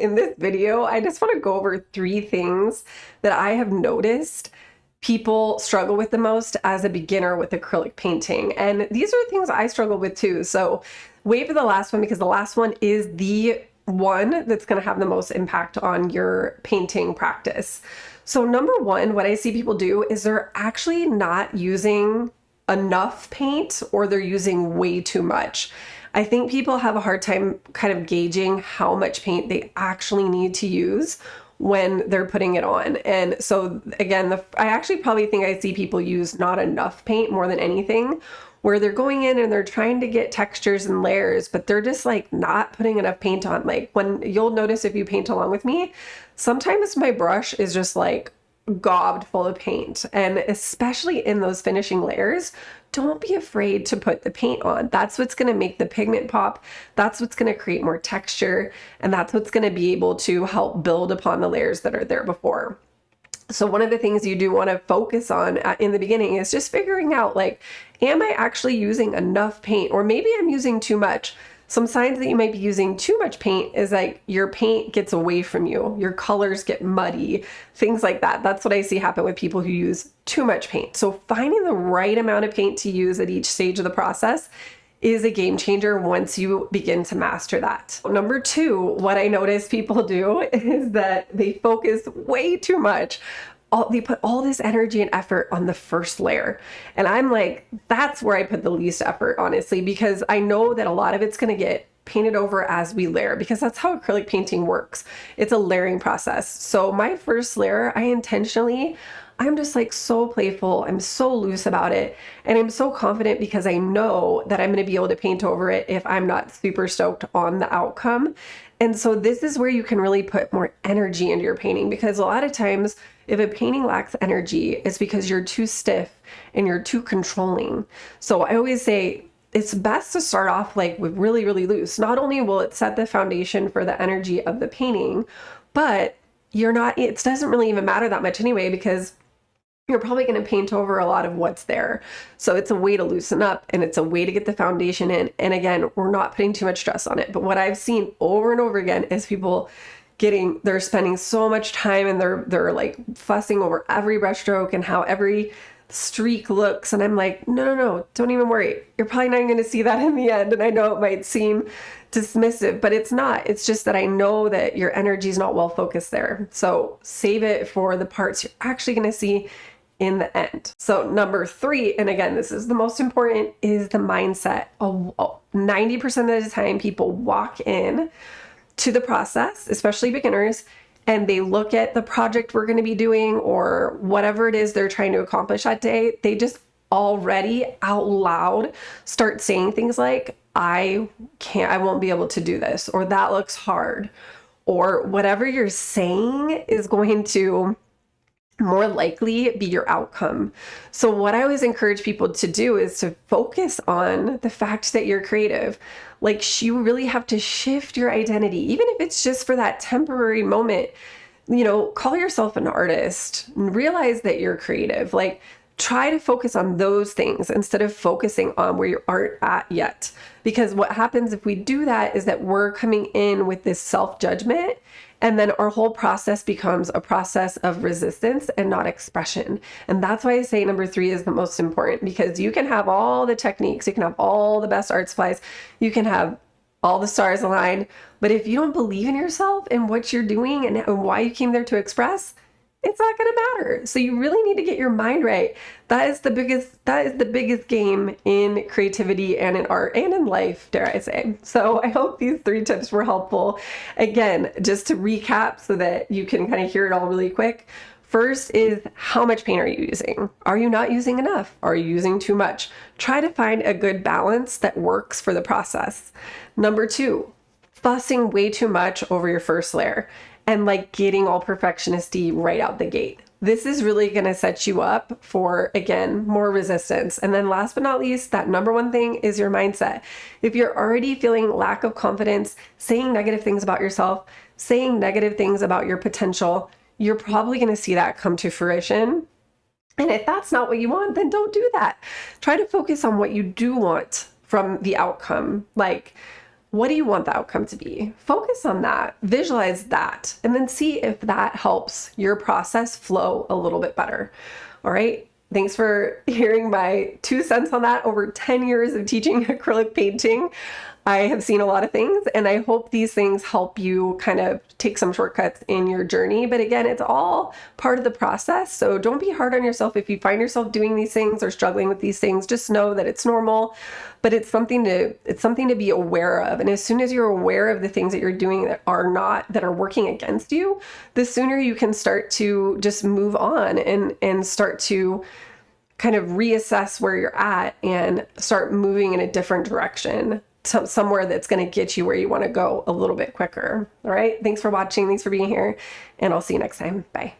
in this video, I just want to go over 3 things that I have noticed people struggle with the most as a beginner with acrylic painting. And these are things I struggle with too. So wait for the last one because the last one is the one that's going to have the most impact on your painting practice. So number one, what I see people do is they're actually not using enough paint or they're using way too much. I think people have a hard time kind of gauging how much paint they actually need to use when they're putting it on. And so again, I actually probably think I see people use not enough paint more than anything, where they're going in and they're trying to get textures and layers, but they're just like not putting enough paint on. Like when you'll notice if you paint along with me, sometimes my brush is just like gobbed full of paint. And especially in those finishing layers, don't be afraid to put the paint on. That's what's going to make the pigment pop. That's what's going to create more texture. And that's what's going to be able to help build upon the layers that are there before. So one of the things you do want to focus on in the beginning is just figuring out, like, am I actually using enough paint? Or maybe I'm using too much. Some signs that you might be using too much paint is like your paint gets away from you, your colors get muddy, things like that. That's what I see happen with people who use too much paint. So finding the right amount of paint to use at each stage of the process is a game changer once you begin to master that. Number 2, what I notice people do is that they focus way too much. They put all this energy and effort on the first layer. And I'm like, that's where I put the least effort, honestly, because I know that a lot of it's going to get painted over as we layer, because that's how acrylic painting works. It's a layering process. So my first layer, I'm just like so playful. I'm so loose about it. And I'm so confident because I know that I'm going to be able to paint over it if I'm not super stoked on the outcome. And so this is where you can really put more energy into your painting, because a lot of times if a painting lacks energy, it's because you're too stiff and you're too controlling. So I always say it's best to start off like with really, really loose. Not only will it set the foundation for the energy of the painting, but it doesn't really even matter that much anyway, because you're probably going to paint over a lot of what's there. So it's a way to loosen up and it's a way to get the foundation in. And again, we're not putting too much stress on it. But what I've seen over and over again is people they're spending so much time and they're like fussing over every brushstroke and how every streak looks. And I'm like, no, don't even worry. You're probably not going to see that in the end. And I know it might seem dismissive, but it's not. It's just that I know that your energy is not well focused there. So save it for the parts you're actually going to see in the end. So number 3, and again, this is the most important, is the mindset. 90% of the time people walk in to the process, especially beginners, and they look at the project we're going to be doing or whatever it is they're trying to accomplish that day. They just already out loud start saying things like, I won't be able to do this, or that looks hard, or whatever you're saying is going to more likely be your outcome. So what I always encourage people to do is to focus on the fact that you're creative. Like, you really have to shift your identity, even if it's just for that temporary moment. Call yourself an artist and realize that you're creative. Like, try to focus on those things instead of focusing on where you aren't at yet. Because what happens if we do that is that we're coming in with this self-judgment, and then our whole process becomes a process of resistance and not expression. And that's why I say number 3 is the most important, because you can have all the techniques, you can have all the best art supplies, you can have all the stars aligned, but if you don't believe in yourself and what you're doing and why you came there to express, it's not going to matter. So you really need to get your mind right. That is the biggest game in creativity and in art and in life, dare I say. So I hope these 3 tips were helpful. Again, just to recap so that you can kind of hear it all really quick. First is, how much paint are you using? Are you not using enough? Are you using too much? Try to find a good balance that works for the process. Number 2, fussing way too much over your first layer and like getting all perfectionist-y right out the gate. This is really going to set you up for, again, more resistance. And then last but not least, that number 1 thing is your mindset. If you're already feeling lack of confidence, saying negative things about yourself, saying negative things about your potential, you're probably going to see that come to fruition. And if that's not what you want, then don't do that. Try to focus on what you do want from the outcome. Like, What do you want the outcome to be? Focus on that, visualize that, and then see if that helps your process flow a little bit better. All right. Thanks for hearing my 2 cents on that. Over 10 years of teaching acrylic painting, I have seen a lot of things, and I hope these things help you kind of take some shortcuts in your journey. But again, it's all part of the process. So don't be hard on yourself if you find yourself doing these things or struggling with these things. Just know that it's normal, but it's something to be aware of. And as soon as you're aware of the things that you're doing that are working against you, the sooner you can start to just move on and start to kind of reassess where you're at and start moving in a different direction, somewhere that's going to get you where you want to go a little bit quicker. All right. Thanks for watching. Thanks for being here. And I'll see you next time. Bye.